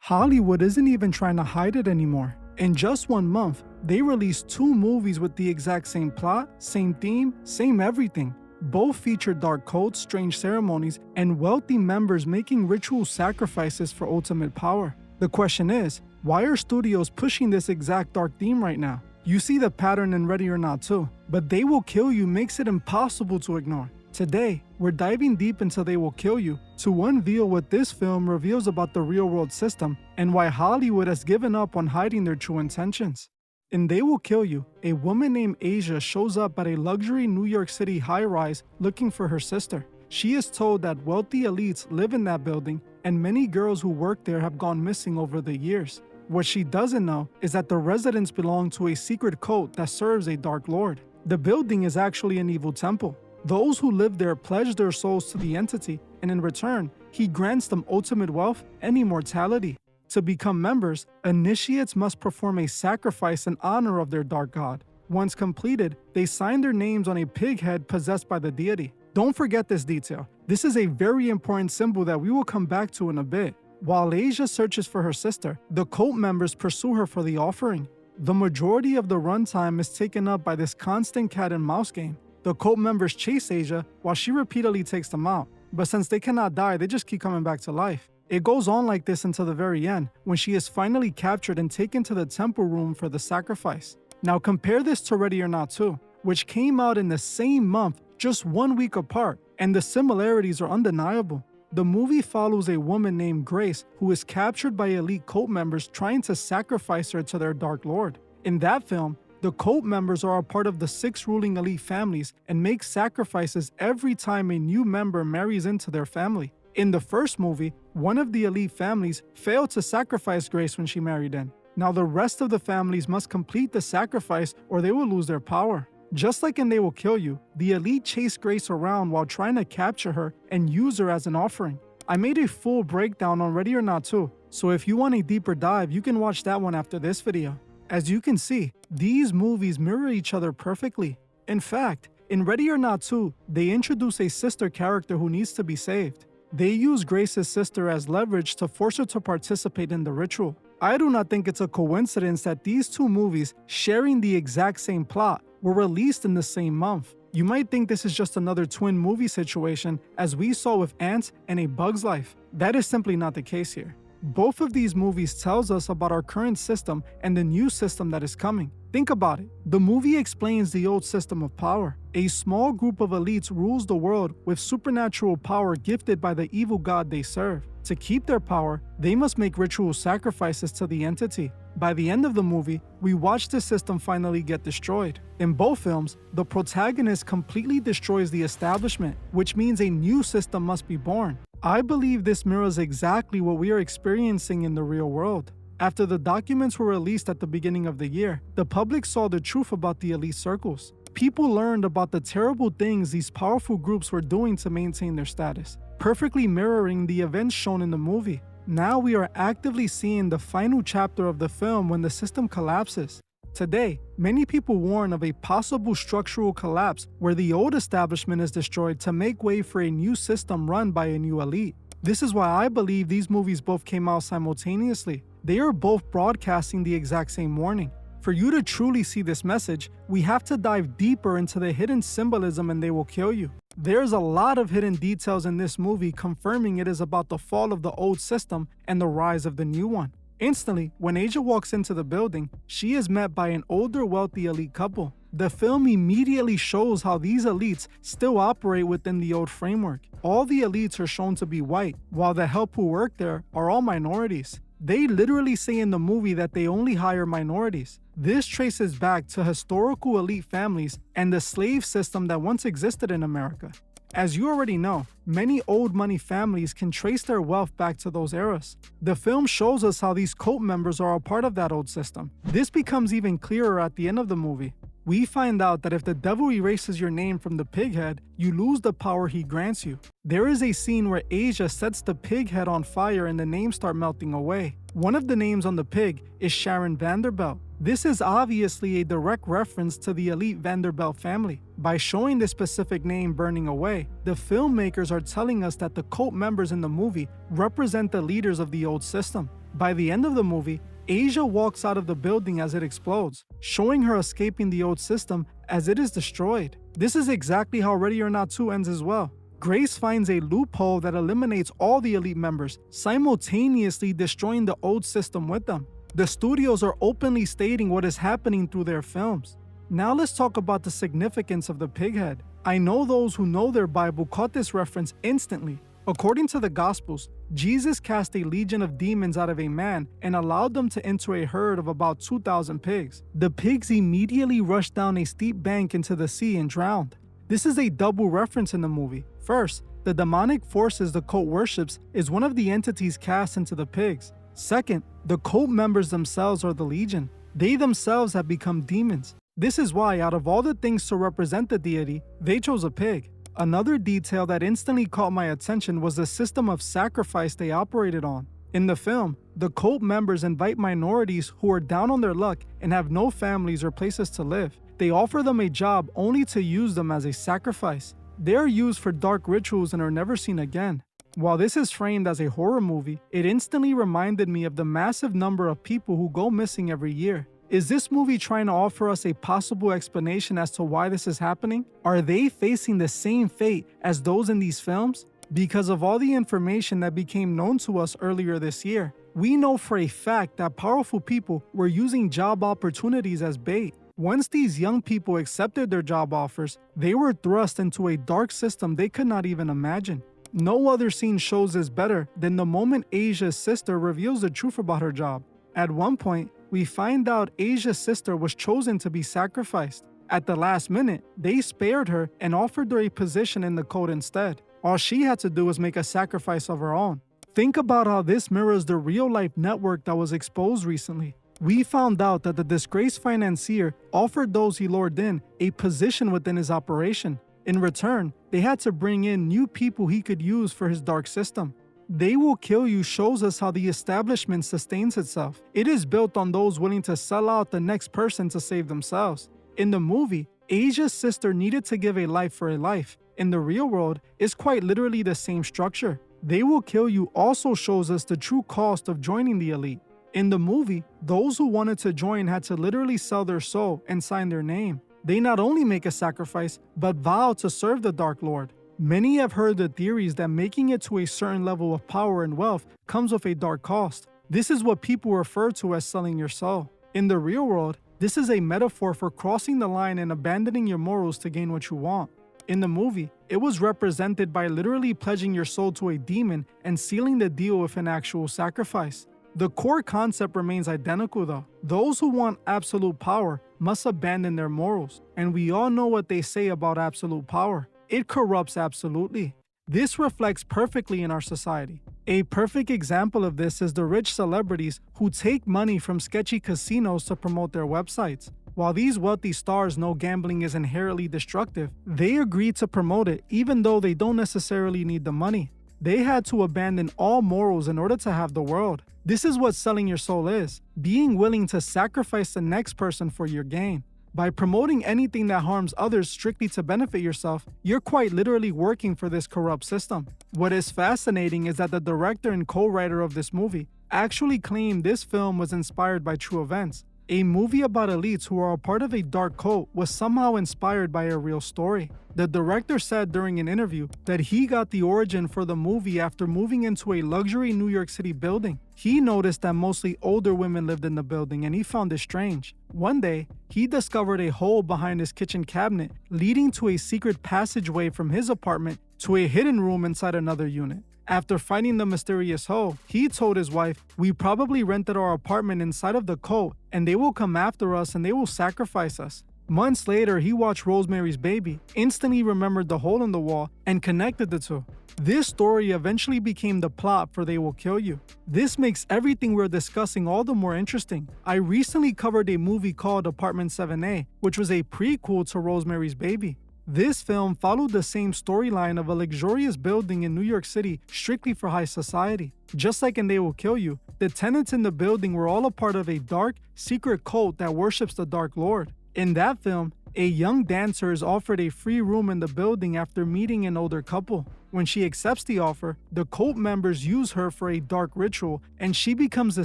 Hollywood isn't even trying to hide it anymore. In just 1 month, they released 2 movies with the exact same plot, same theme, same everything. Both feature dark cults, strange ceremonies, and wealthy members making ritual sacrifices for ultimate power. The question is, why are studios pushing this exact dark theme right now? You see the pattern in Ready or Not too, but They Will Kill You makes it impossible to ignore. Today, we're diving deep into They Will Kill You to unveil what this film reveals about the real-world system and why Hollywood has given up on hiding their true intentions. In They Will Kill You, a woman named Asia shows up at a luxury New York City high-rise looking for her sister. She is told that wealthy elites live in that building and many girls who work there have gone missing over the years. What she doesn't know is that the residents belong to a secret cult that serves a dark lord. The building is actually an evil temple. Those who live there pledge their souls to the entity, and in return, he grants them ultimate wealth and immortality. To become members, initiates must perform a sacrifice in honor of their dark god. Once completed, they sign their names on a pig head possessed by the deity. Don't forget this detail. This is a very important symbol that we will come back to in a bit. While Asia searches for her sister, the cult members pursue her for the offering. The majority of the runtime is taken up by this constant cat and mouse game. The cult members chase Asia while she repeatedly takes them out, but since they cannot die, they just keep coming back to life. It goes on like this until the very end, when she is finally captured and taken to the temple room for the sacrifice. Now compare this to Ready or Not 2, which came out in the same month, just 1 week apart, and the similarities are undeniable. The movie follows a woman named Grace who is captured by elite cult members trying to sacrifice her to their dark lord. In that film, the cult members are a part of the 6 ruling elite families and make sacrifices every time a new member marries into their family. In the first movie, one of the elite families failed to sacrifice Grace when she married in. Now the rest of the families must complete the sacrifice or they will lose their power. Just like in They Will Kill You, the elite chase Grace around while trying to capture her and use her as an offering. I made a full breakdown on Ready or Not 2, so if you want a deeper dive, you can watch that one after this video. As you can see, these movies mirror each other perfectly. In fact, in Ready or Not 2, they introduce a sister character who needs to be saved. They use Grace's sister as leverage to force her to participate in the ritual. I do not think it's a coincidence that these 2 movies, sharing the exact same plot, were released in the same month. You might think this is just another twin movie situation, as we saw with Ants and A Bug's Life. That is simply not the case here. Both of these movies tells us about our current system and the new system that is coming. Think about it. The movie explains the old system of power. A small group of elites rules the world with supernatural power gifted by the evil god they serve. To keep their power, they must make ritual sacrifices to the entity. By the end of the movie, we watch the system finally get destroyed. In both films, the protagonist completely destroys the establishment, which means a new system must be born. I believe this mirrors exactly what we are experiencing in the real world. After the documents were released at the beginning of the year, the public saw the truth about the elite circles. People learned about the terrible things these powerful groups were doing to maintain their status, perfectly mirroring the events shown in the movie. Now we are actively seeing the final chapter of the film when the system collapses. Today, many people warn of a possible structural collapse where the old establishment is destroyed to make way for a new system run by a new elite. This is why I believe these movies both came out simultaneously. They are both broadcasting the exact same warning. For you to truly see this message, we have to dive deeper into the hidden symbolism in They Will Kill You. There's a lot of hidden details in this movie confirming it is about the fall of the old system and the rise of the new one. Instantly, when Asia walks into the building, she is met by an older wealthy elite couple. The film immediately shows how these elites still operate within the old framework. All the elites are shown to be white, while the help who work there are all minorities. They literally say in the movie that they only hire minorities. This traces back to historical elite families and the slave system that once existed in America. As you already know, many old money families can trace their wealth back to those eras. The film shows us how these cult members are a part of that old system. This becomes even clearer at the end of the movie. We find out that if the devil erases your name from the pig head, you lose the power he grants you. There is a scene where Asia sets the pig head on fire and the names start melting away. One of the names on the pig is Sharon Vanderbilt. This is obviously a direct reference to the elite Vanderbilt family. By showing this specific name burning away, the filmmakers are telling us that the cult members in the movie represent the leaders of the old system. By the end of the movie, Asia walks out of the building as it explodes, showing her escaping the old system as it is destroyed. This is exactly how Ready or Not 2 ends as well. Grace finds a loophole that eliminates all the elite members, simultaneously destroying the old system with them. The studios are openly stating what is happening through their films. Now let's talk about the significance of the pig head. I know those who know their Bible caught this reference instantly. According to the Gospels, Jesus cast a legion of demons out of a man and allowed them to enter a herd of about 2,000 pigs. The pigs immediately rushed down a steep bank into the sea and drowned. This is a double reference in the movie. First, the demonic forces the cult worships is one of the entities cast into the pigs. Second, the cult members themselves are the legion. They themselves have become demons. This is why, out of all the things to represent the deity, they chose a pig. Another detail that instantly caught my attention was the system of sacrifice they operated on. In the film, the cult members invite minorities who are down on their luck and have no families or places to live. They offer them a job only to use them as a sacrifice. They are used for dark rituals and are never seen again. While this is framed as a horror movie, it instantly reminded me of the massive number of people who go missing every year. Is this movie trying to offer us a possible explanation as to why this is happening? Are they facing the same fate as those in these films? Because of all the information that became known to us earlier this year, we know for a fact that powerful people were using job opportunities as bait. Once these young people accepted their job offers, they were thrust into a dark system they could not even imagine. No other scene shows this better than the moment Asia's sister reveals the truth about her job. At one point, we find out Asia's sister was chosen to be sacrificed. At the last minute, they spared her and offered her a position in the cult instead. All she had to do was make a sacrifice of her own. Think about how this mirrors the real-life network that was exposed recently. We found out that the disgraced financier offered those he lured in a position within his operation. In return, they had to bring in new people he could use for his dark system. They Will Kill You shows us how the establishment sustains itself. It is built on those willing to sell out the next person to save themselves. In the movie, Asia's sister needed to give a life for a life. In the real world, it's quite literally the same structure. They Will Kill You also shows us the true cost of joining the elite. In the movie, those who wanted to join had to literally sell their soul and sign their name. They not only make a sacrifice, but vow to serve the Dark Lord. Many have heard the theories that making it to a certain level of power and wealth comes with a dark cost. This is what people refer to as selling your soul. In the real world, this is a metaphor for crossing the line and abandoning your morals to gain what you want. In the movie, it was represented by literally pledging your soul to a demon and sealing the deal with an actual sacrifice. The core concept remains identical though. Those who want absolute power must abandon their morals, and we all know what they say about absolute power. It corrupts absolutely. This reflects perfectly in our society. A perfect example of this is the rich celebrities who take money from sketchy casinos to promote their websites. While these wealthy stars know gambling is inherently destructive, they agree to promote it even though they don't necessarily need the money. They had to abandon all morals in order to have the world. This is what selling your soul is, being willing to sacrifice the next person for your gain. By promoting anything that harms others strictly to benefit yourself, you're quite literally working for this corrupt system. What is fascinating is that the director and co-writer of this movie actually claimed this film was inspired by true events. A movie about elites who are a part of a dark cult was somehow inspired by a real story. The director said during an interview that he got the origin for the movie after moving into a luxury New York City building. He noticed that mostly older women lived in the building and he found it strange. One day, he discovered a hole behind his kitchen cabinet leading to a secret passageway from his apartment to a hidden room inside another unit. After finding the mysterious hole, he told his wife, "We probably rented our apartment inside of the cult and they will come after us and they will sacrifice us." Months later, he watched Rosemary's Baby, instantly remembered the hole in the wall, and connected the two. This story eventually became the plot for They Will Kill You. This makes everything we're discussing all the more interesting. I recently covered a movie called Apartment 7A, which was a prequel to Rosemary's Baby. This film followed the same storyline of a luxurious building in New York City strictly for high society. Just like in They Will Kill You, the tenants in the building were all a part of a dark, secret cult that worships the Dark Lord. In that film, A young dancer is offered a free room in the building after meeting an older couple. When she accepts the offer, the cult members use her for a dark ritual, and she becomes the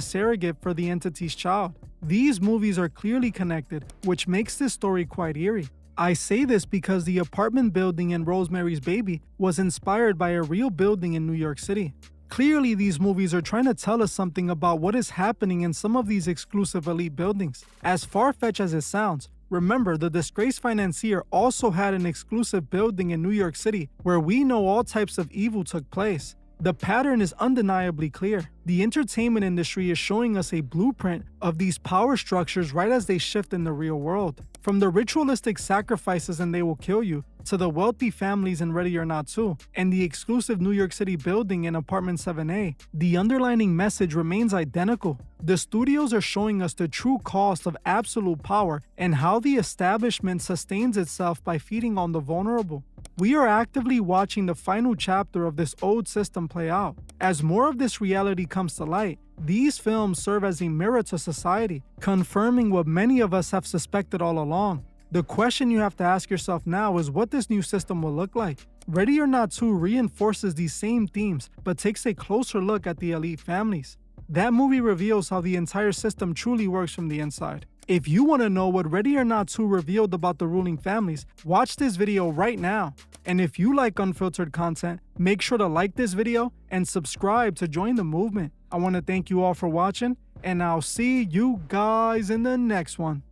surrogate for the entity's child. These movies are clearly connected, which makes this story quite eerie. I say this because the apartment building in Rosemary's Baby was inspired by a real building in New York City. Clearly, these movies are trying to tell us something about what is happening in some of these exclusive elite buildings. As far-fetched as it sounds, remember, the disgraced financier also had an exclusive building in New York City where we know all types of evil took place. The pattern is undeniably clear. The entertainment industry is showing us a blueprint of these power structures right as they shift in the real world. From the ritualistic sacrifices and they will kill you, to the wealthy families in Ready or Not 2, and the exclusive New York City building in Apartment 7A, the underlining message remains identical. The studios are showing us the true cost of absolute power and how the establishment sustains itself by feeding on the vulnerable. We are actively watching the final chapter of this old system play out. As more of this reality comes to light, these films serve as a mirror to society, confirming what many of us have suspected all along. The question you have to ask yourself now is what this new system will look like. Ready or Not 2 reinforces these same themes, but takes a closer look at the elite families. That movie reveals how the entire system truly works from the inside. If you want to know what Ready or Not 2 revealed about the ruling families, watch this video right now. And if you like unfiltered content, make sure to like this video and subscribe to join the movement. I want to thank you all for watching, and I'll see you guys in the next one.